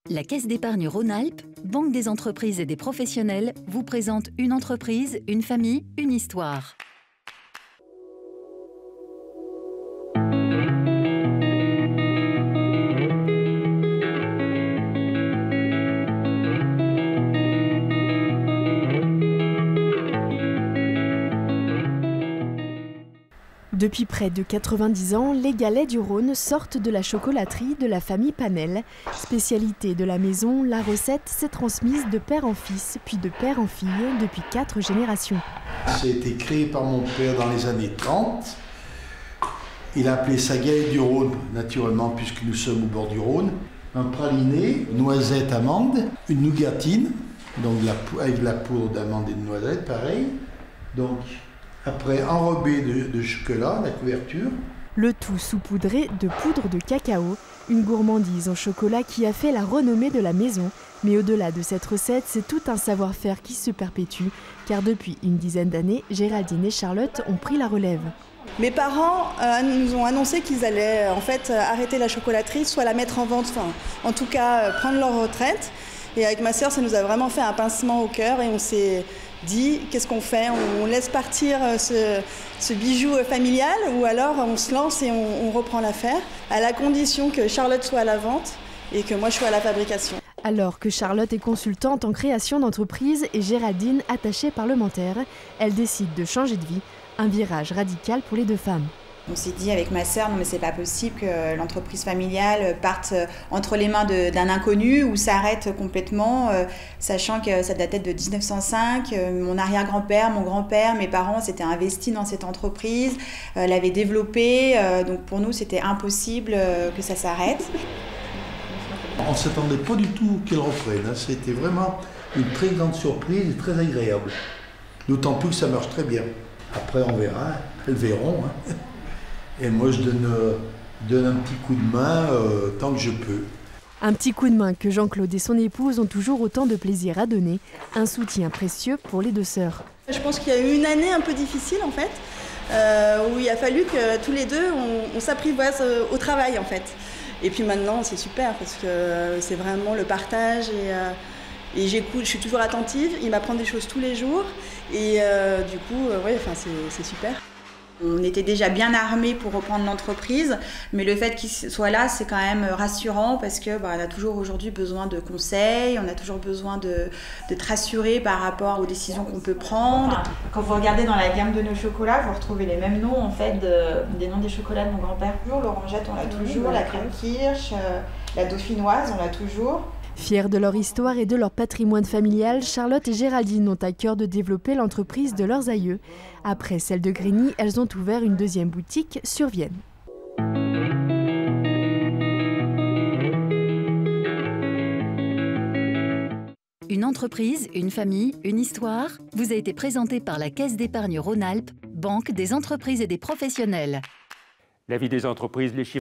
La Caisse d'épargne Rhône-Alpes, banque des entreprises et des professionnels, vous présente une entreprise, une famille, une histoire. Depuis près de 90 ans, les galets du Rhône sortent de la chocolaterie de la famille Panel. Spécialité de la maison, la recette s'est transmise de père en fils, puis de père en fille, depuis 4 générations. Ça a été créé par mon père dans les années 30. Il a appelé ça galette du Rhône, naturellement, puisque nous sommes au bord du Rhône. Un praliné, noisette, amande, une nougatine, donc avec de la poudre d'amande et de noisette, pareil. Donc, après, enrobé de chocolat, la couverture. Le tout saupoudré de poudre de cacao, une gourmandise en chocolat qui a fait la renommée de la maison. Mais au-delà de cette recette, c'est tout un savoir-faire qui se perpétue, car depuis une dizaine d'années, Géraldine et Charlotte ont pris la relève. Mes parents nous ont annoncé qu'ils allaient en fait arrêter la chocolaterie, soit la mettre en vente, enfin, en tout cas prendre leur retraite. Et avec ma sœur, ça nous a vraiment fait un pincement au cœur et on s'est dit, qu'est-ce qu'on fait? On laisse partir ce bijou familial ou alors on se lance et on reprend l'affaire, à la condition que Charlotte soit à la vente et que moi je sois à la fabrication. Alors que Charlotte est consultante en création d'entreprise et Géraldine attachée parlementaire, elle décide de changer de vie, un virage radical pour les deux femmes. On s'est dit avec ma sœur, non mais c'est pas possible que l'entreprise familiale parte entre les mains d'un inconnu ou s'arrête complètement, sachant que ça datait de 1905, mon arrière-grand-père, mon grand-père, mes parents s'étaient investis dans cette entreprise, l'avaient développée, donc pour nous c'était impossible que ça s'arrête. On ne s'attendait pas du tout qu'elle reprenne, hein. C'était vraiment une très grande surprise et très agréable. D'autant plus que ça marche très bien. Après on verra, elles verront. Hein. Et moi, je donne un petit coup de main tant que je peux. Un petit coup de main que Jean-Claude et son épouse ont toujours autant de plaisir à donner. Un soutien précieux pour les deux sœurs. Je pense qu'il y a eu une année un peu difficile en fait, où il a fallu que tous les deux, on s'apprivoise au travail en fait. Et puis maintenant, c'est super parce que c'est vraiment le partage et j'écoute, je suis toujours attentive. Il m'apprend des choses tous les jours et du coup, ouais, enfin, c'est super. On était déjà bien armés pour reprendre l'entreprise, mais le fait qu'il soit là, c'est quand même rassurant parce que on a toujours aujourd'hui besoin de conseils, on a toujours besoin d'être rassuré par rapport aux décisions qu'on peut prendre. Quand vous regardez dans la gamme de nos chocolats, vous retrouvez les mêmes noms en fait des noms des chocolats de mon grand-père. L'orangette, on l'a toujours, la crème kirsch, la dauphinoise, on l'a toujours. Fiers de leur histoire et de leur patrimoine familial, Charlotte et Géraldine ont à cœur de développer l'entreprise de leurs aïeux. Après celle de Grigny, elles ont ouvert une deuxième boutique sur Vienne. Une entreprise, une famille, une histoire vous a été présentée par la Caisse d'épargne Rhône-Alpes, banque des entreprises et des professionnels. La vie des entreprises, les chiffres